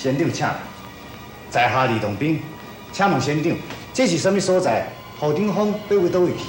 先长请，在下李洞宾，请问先长，这是什么所在？何顶峰要为倒位去？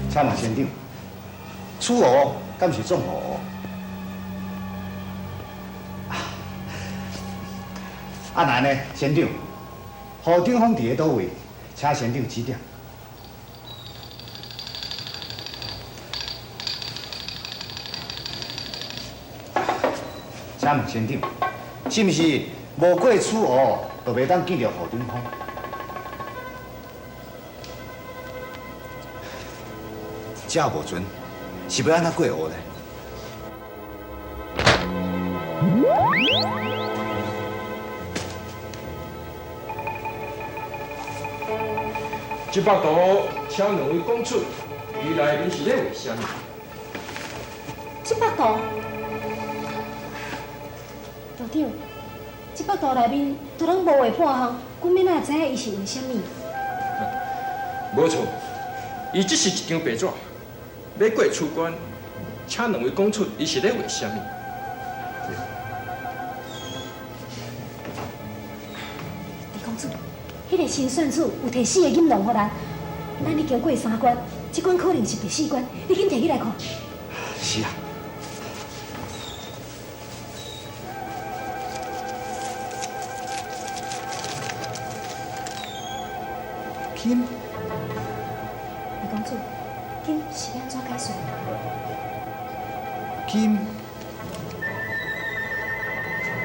请问先长，楚河敢是纵河？啊，那呢，先长，何顶峰伫咧倒位？请先长指点。 请问先长，是毋是无过楚河，就袂当见到何顶峰？这无准，是要安怎过河呢？这幅图，请两位讲出，伊内面是咧为虾米？这幅图，道长，这幅图内面都拢无画半项，阮免哪会知影伊是为虾米？无错，伊只是一张白纸，要过出关，请两位讲出，伊是咧为虾米？李公主，迄个新选处有摕4个银龙互咱，咱已经过3关，这关可能是第4关，你紧摕起来看。是啊。 金，李公主，金是要安怎解释？金，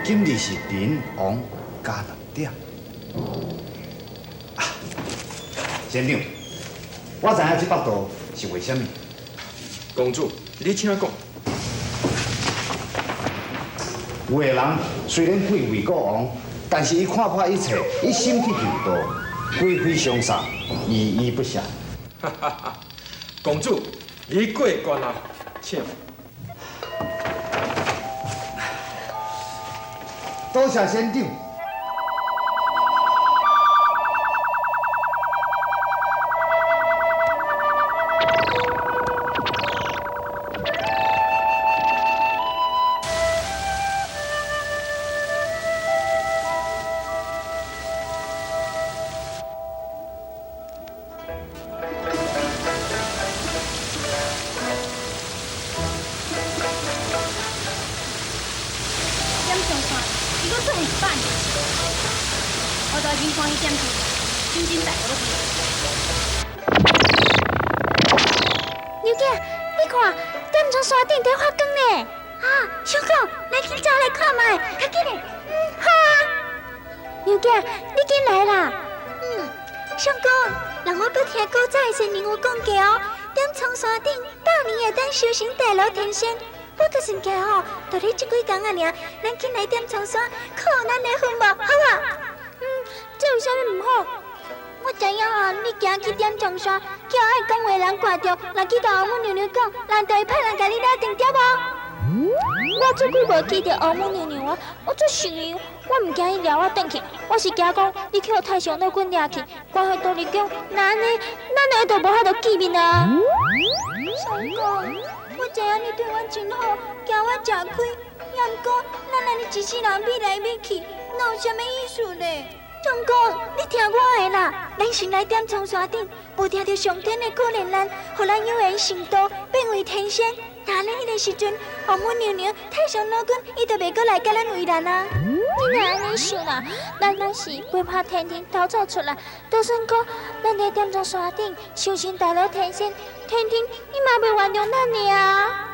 今日是人王加2点。啊，先长，我知影这幅图是为虾米？公主，你请讲。有个人虽然贵为国王，但是伊看破一切，伊心去求道。 贵妃相杀，依依不暇。哈哈哈！公主，你过关啊，请。多谢先长。我大金看伊点数，真真大我牛姐，你看，点钟山顶在发光呢。啊，小狗，来紧走来看卖，快紧的。好啊。牛姐，你紧来啦。相公，人我搁听古早的先人有讲过哦，点钟山顶8年会当修行大罗天仙。我搁算起来吼，就你这几工啊尔，咱紧来点钟山，靠咱的分无，好啊。这有啥物唔好？我知影啊，你行去点钟山，叫爱讲话人挂着，若去甲王母娘娘讲，人就会派人甲你拉定，对无？我做几无记着王母娘娘啊，我做想伊，我唔惊伊抓我转去，我是惊讲你去互太上老君抓去，关系道理讲，那安尼，咱下就无法度见面啊。相公，我知影你对我真好，惊我吃亏，也毋过咱安尼一世人变来变去，哪有啥物意思呢？相公，你听我的啦，咱先来点钟山顶，无听到上天的可怜咱，互咱有缘成道，变为天仙。那咧迄个时阵，王母娘娘、太上老君，伊就袂过来甲咱为难啊。你若安尼想啦，咱若是飞拍天庭逃走出来，就算讲咱在点钟山顶修行大罗天仙，天庭伊嘛袂原谅咱的啊。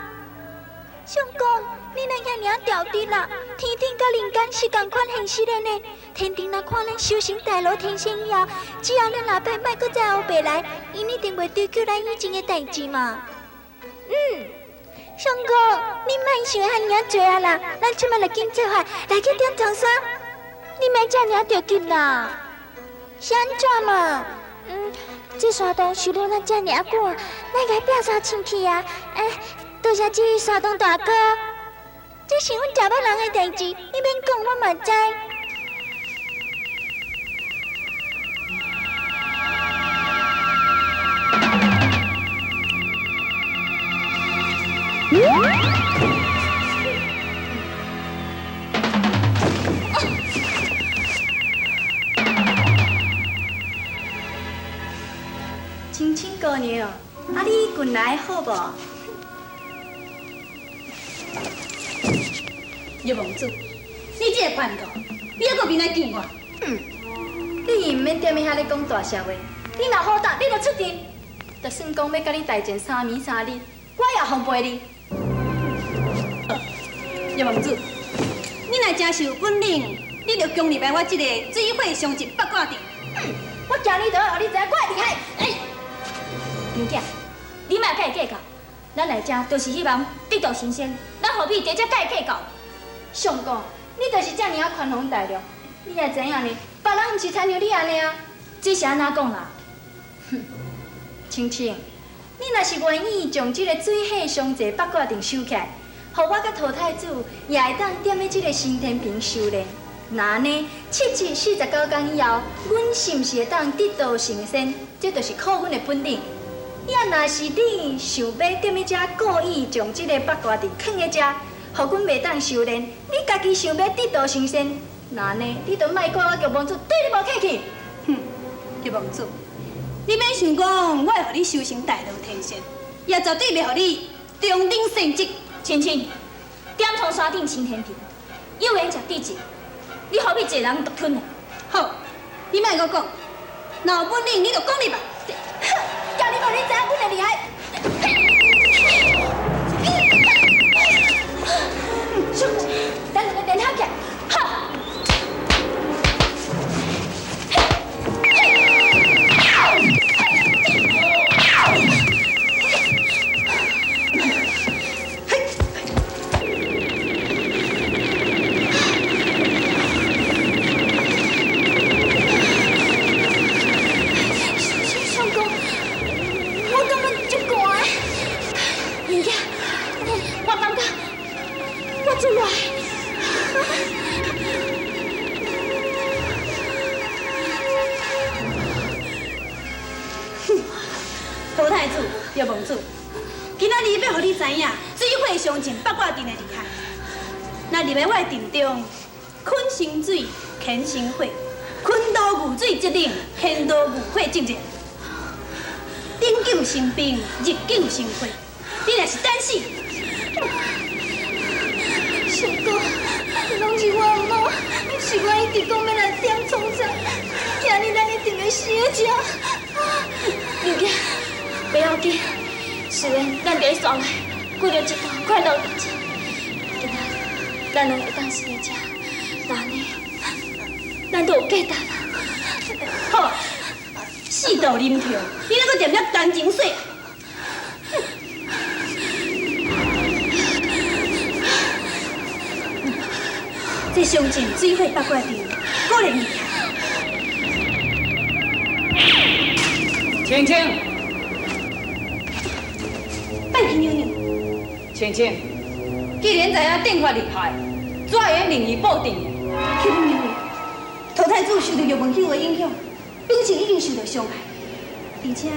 相公，你若遐尔调直啦，天庭甲人间是同款现实的呢。天庭若看咱修行大罗天仙以后，只要咱老爸莫搁再后白来，因一定袂追究咱以前的代志嘛。相公，你莫想遐尔多啊啦，咱即摆就紧做法来去点钟山。你莫遮尔着急啦，是安怎嘛？这山洞修了咱遮尔久，咱该摒啥清气啊？多谢这位山洞大哥，这是阮查某人的代志，你免讲，我嘛知。青青姑娘，啊你近来好无？叶王子，你这个叛徒，你还阁面来见我？你唔免踮喺遐咧讲大笑话，你若好打，你就出阵。就算讲要甲你大战3年3日，我也奉陪你。叶王子，你若真是有本领，你就攻入来我这个水火相争八卦阵。我今日就要让你知影我的厉害。牛仔，你莫甲伊计较，咱来这就是希望得道成仙，咱何必在这甲伊计较？上讲，你就是这尔啊宽宏大量，你也知影呢，别人唔是参像你安尼啊，这是安怎讲啦？哼，青青，你若是愿意将这个水火相济八卦阵收起来，互我甲陶太子也会当踮喺这个新天平修炼，那呢7749天以后，阮是毋是会当得道成仙？这就是靠阮的本领。也若是你想要踮喺遮故意将这个八卦阵囥喺遮，互阮袂当修炼，你家己想要得道成仙，那呢，你就莫怪我玉王子对你无客气。哼，玉王子，你免想讲我会互你修成大道天仙，也绝对袂互你中等升职。青青，点从山顶青天平，有缘食地质，你何必一人独吞呢？好，你莫搁讲，若有本领你就讲你吧。叫你无你知影阮的厉害。兄弟，咱两个联合起来，哈！陶太子、叶王子，今仔日要互你知影水火相争八卦阵的厉害。那入来我的阵中，坤生水，乾生火，坤道御水则冷，乾道御火则热。冷久生冰，热久生火。你若是胆死，相公，拢是我某，是我一直讲要来点创啥，今日咱一定会死在这。牛仔。不要紧，虽然咱伫山内过着一段快乐日子，今仔咱两个会当死在这，那呢，咱都有价值啦。好，四道啉跳，你那个点了感情水？这相争水火八卦阵，果然厉害。青青。拜去娘娘。青青，既然知影电法厉害，怎会用灵异保定呢？去娘娘，陶太子受到玉文秀的影响，本性已经受到伤害，而且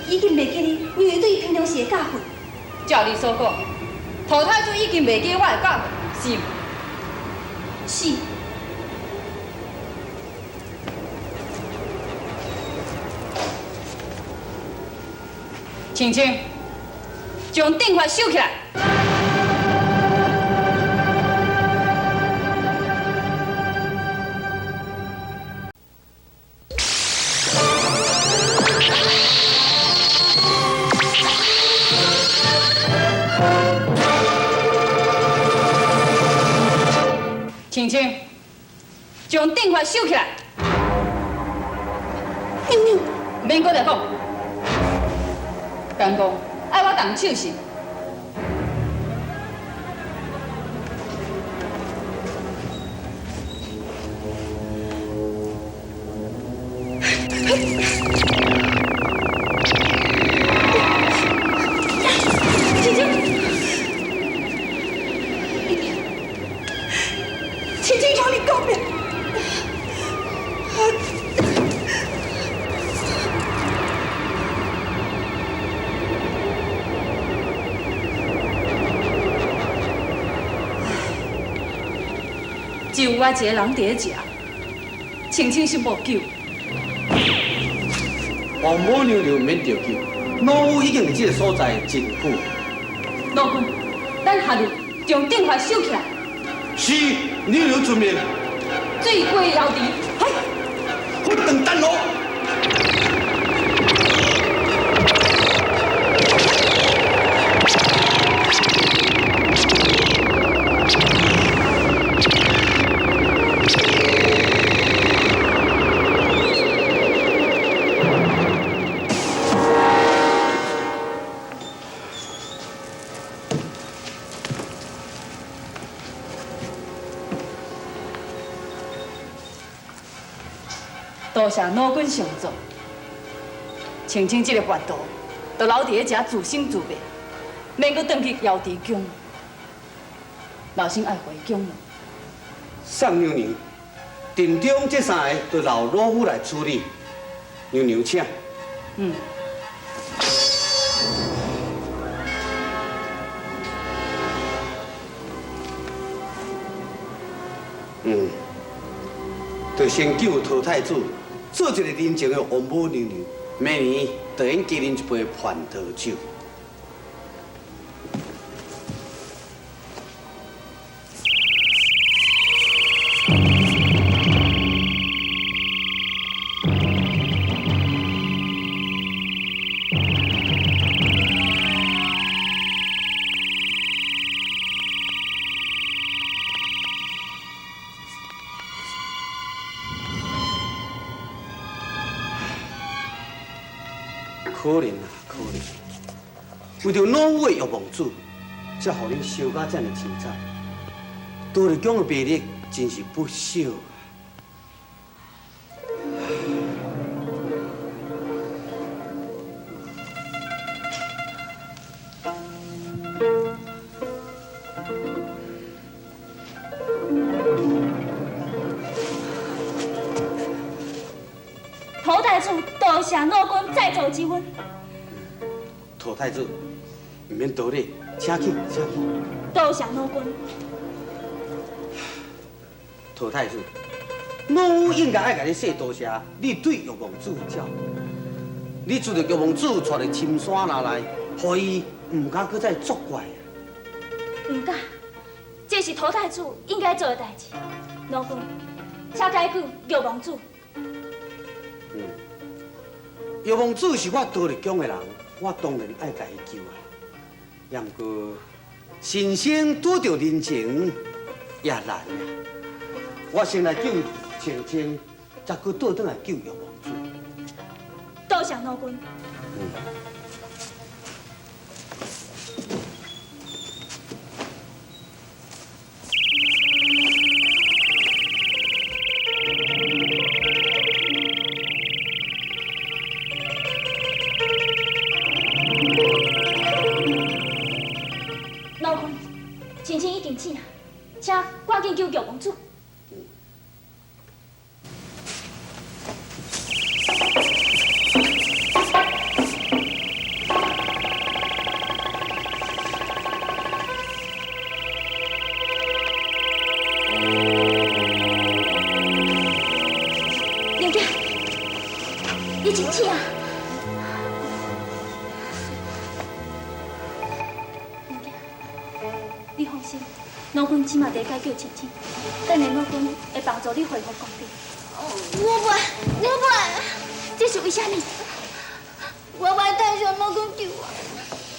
已经袂记哩娘娘对伊平常时的教训。照你所讲，陶太子已经袂记我的教训，是吗？是。青青。将电话收起来。青青，将电话收起来。娘娘，免搁再讲，干讲。爱我动手是。青青，青青朝你告别。只有我一个人伫咧食，青青是无救。王母娘娘免着救，老夫已经伫这个所在真久。老公，咱下日将电话收起来，是娘娘出面，水过窑池，嘿。不等等我。多谢老君相助，青青这个叛徒，就留伫咧遮自生自灭，免阁转去瑶池宫，老身爱回宫了。宋娘娘，殿中这三个就由老夫来处理。娘娘请。嗯。就先救陶太子，做一个认真的王母娘娘，明年就应加啉一杯蟠桃酒。可怜啊，可怜！为着老夫的玉皇子，才互恁烧到这样凄惨。多日宫的魅力真是不少。陶太子，多谢老君再造之恩。陶太子，唔免多礼，请起，请起。多谢老君。陶太子，老夫应该爱甲你说多谢你对玉皇子的照顾。你自着玉皇子带入深山那内，互伊唔敢搁再作怪啊。唔敢，这是陶太子应该做的代志。老君，请解救玉皇子。玉皇子是我多日宫的人，我当然爱甲伊救啊。也毋过，神仙拄着人情也难啊。我先来救青青，再搁倒转来救玉皇子。多谢老君。老君，青青已经醒了，请赶紧救玉皇子。娘家，你真醒啊！你放心，老君即马在解救青青，等下老君会帮助你恢复公平。我不，这是为什么？我袂太想老公救我，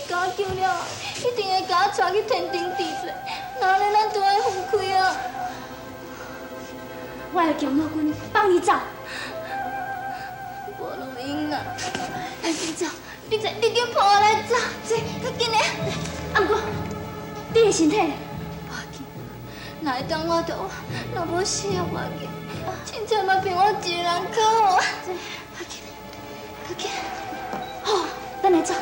甲我救了，一定会甲我带去天庭治罪，哪能咱就爱分开啊？我会叫老君帮你找。无路用啊！来紧走，你叫抱我来走，走，较紧嘞。啊，不过你的身体，无要紧，哪会当我着我，若无死也无要紧。凊彩嘛凭我一个人靠啊！较紧，较紧。好，等下走。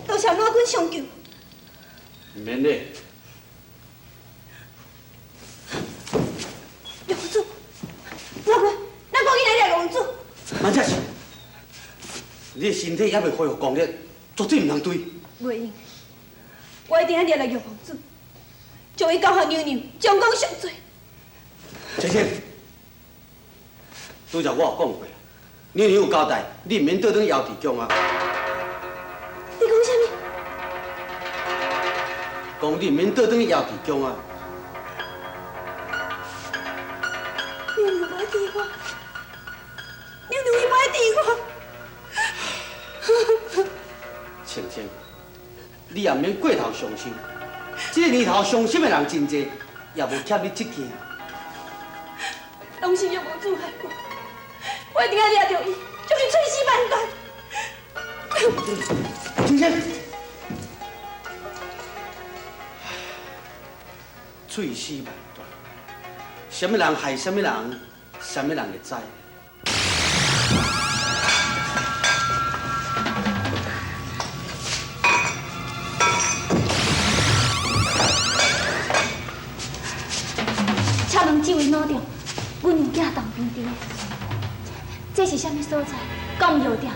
多谢老君相救，慢只是，你的身体还未恢复功力，绝对唔通对。袂用，我一定要抓来玉皇子，将伊交予娘娘，将功赎罪。青青，拄则我有讲过，娘娘有交代，你唔免倒转姚地宫啊。你讲啥物？讲你唔免倒转姚地宫啊。娘娘袂治我，娘娘伊袂治我。青青，你也唔免过头伤心。这个年头伤心的人真多，也无欠你这件。拢是玉皇子害我，我一定要抓到伊，将伊碎尸万段。青青，碎尸万段，什么人害什么人，什么人会知？请问这位老丈，阮有囝当兵伫的，这是啥物所在？敢有药店？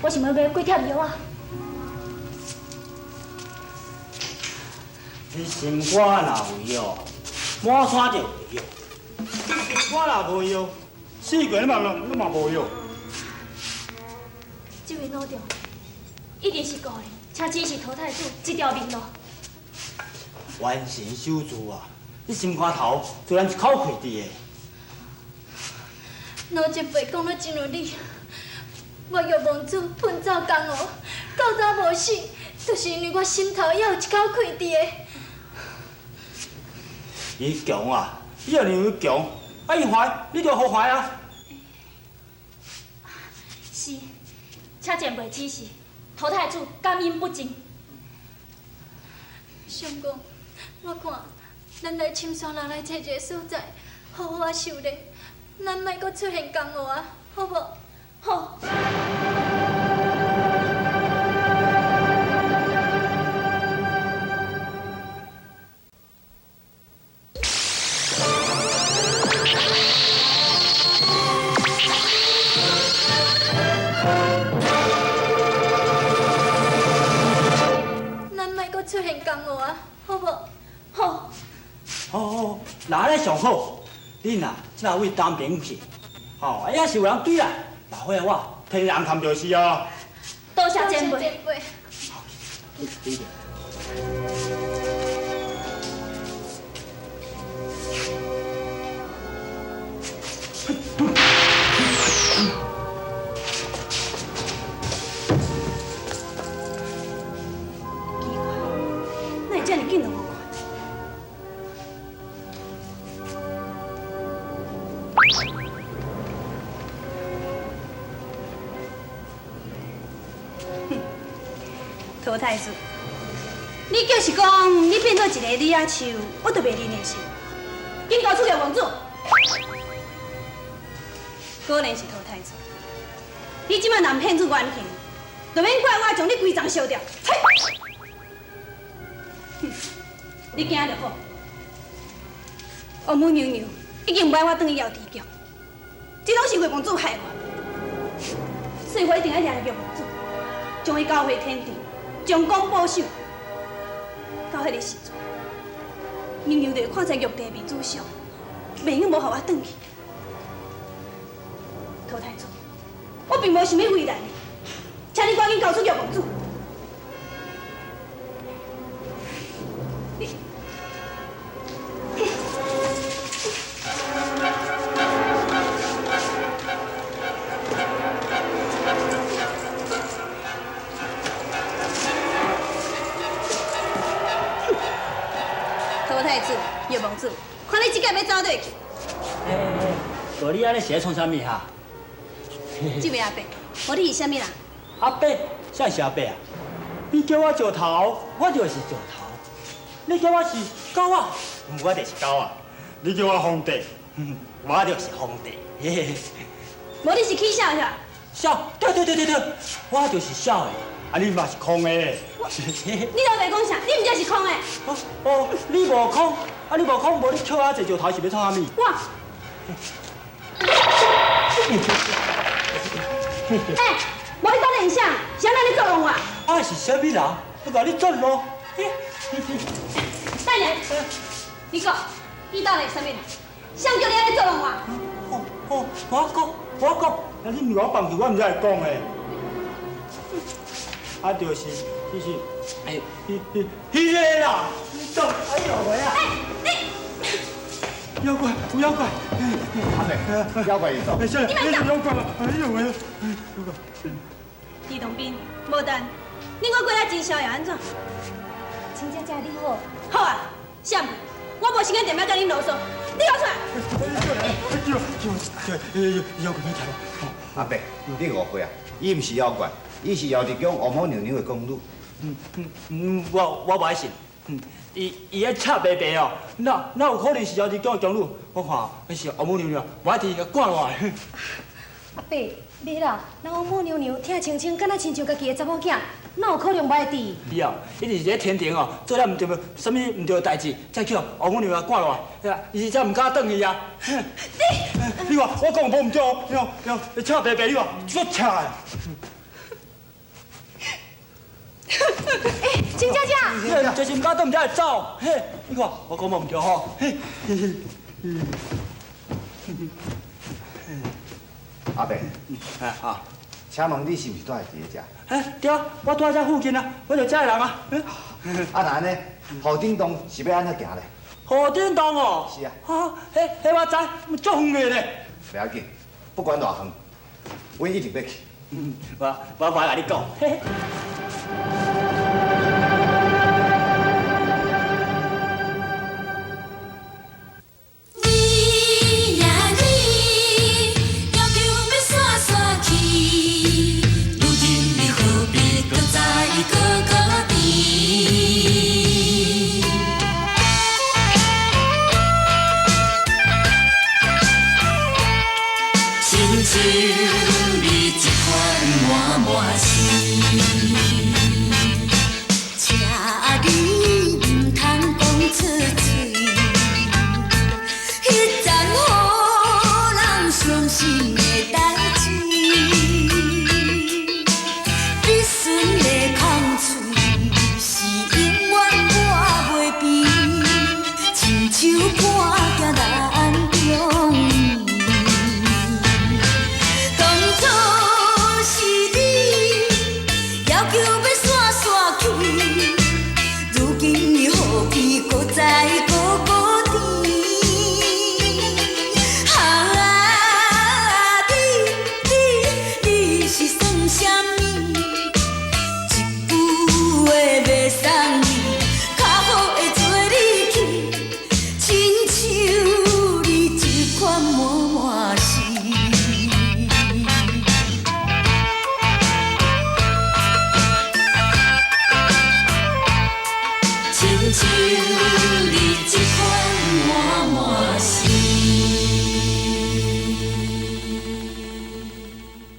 我想要买几贴药啊？你心肝若有药，满山就有药；我若无药，四个你嘛无药。这位老丈，一定是故意，请指示陶太子这条明路。完成手术啊！你心肝头虽然一口气滴的，老前辈讲了真有理，我玉皇子喷走江湖，到早无死，就是因为我心头也有一口气滴的。伊强啊！伊若认为强，啊伊坏，你就好坏啊！是，请前辈指示，陶太子感应不尽。相公，我看咱来深山人来找一个所在，好好啊修炼，咱莫搁出现江湖啊，好无？好。出现江湖啊，好无？好。好，那安尼上好。恁啊，即下位当兵去，吼，要是有人对啦，那伙我天人看就是啊。多谢前辈。对的。哪会这么紧就无看？陶太子，你就是讲你变做一个李亚秋，我都袂认的是，紧交出玉皇子。果然是陶太子，你即摆若骗出原形，就免怪我将你规张烧掉。你惊就好，王母娘娘已经不爱我转去姚地宫，这拢是玉皇子害我，所以我一定要抓玉皇子，将伊交回天庭，将功补赏。到迄个时阵，娘娘就会看在玉帝面子上，袂用无互我转去。陶太子，我并无想要为难你，请你赶紧交出玉皇子。陶太子、玉皇子，看你即届要走倒去。无你安尼是在创啥物哈？这位阿伯，无你是啥物人？阿伯，啥是阿伯啊？你叫我石头，我就是石头；你叫我是狗啊，我就是狗啊；你叫我皇帝，我就是皇帝。无你是起痟是吧？痟，对，我就是痟的，啊你嘛是空的。你到底讲啥？你毋才是空的。哦，你无空，啊你无空，无你捡啊坐石头是要创啥物？我。哎，无迄种印象，谁让你作弄我？我是什么人？我甲你做咯。大娘，你讲，你到底是什么人？谁叫你安尼作弄我？我讲，那你问我放弃，我唔知会讲诶。啊，就是迄个啦，你懂？哎呦喂啊！妖怪，有妖怪！阿伯，妖怪你走。你别走！妖怪了！哎呦喂！李东斌，无等，你我过来真逍遥安怎？亲姐姐你好，好啊，闪去！我无时间电话甲你啰嗦，你给我出来！妖怪别走！阿伯，你误会啊，伊唔是妖怪，伊是姚直江王母娘娘的公女。我不爱信。伊迄赤白白哦，哪有可能是姚直江的公女？我看那是王母娘娘，我一定甲赶落来。阿伯，别啦，那王母娘娘听清清，敢若亲像家己的查某囝，哪有可能不爱治？是啊，一定是咧天庭哦，做了唔对什么唔对的代志，才叫王母娘娘赶落来，伊才唔敢转去啊。你看我讲无唔对哦，赤白白你看足赤的。亲姐姐，就是唔敢转，唔才会走。嘿，你看我讲无唔对吼。嘿，阿伯，啊，请问你是不是住在这遮？对啊，我住在这附近啊，我就这的人啊。啊，那安尼，河顶洞是要安怎行咧？河顶洞哦。是啊。迄我知，足远的咧。不要紧，不管偌远，我一定要去。我甲你讲。亲像你一款满满心。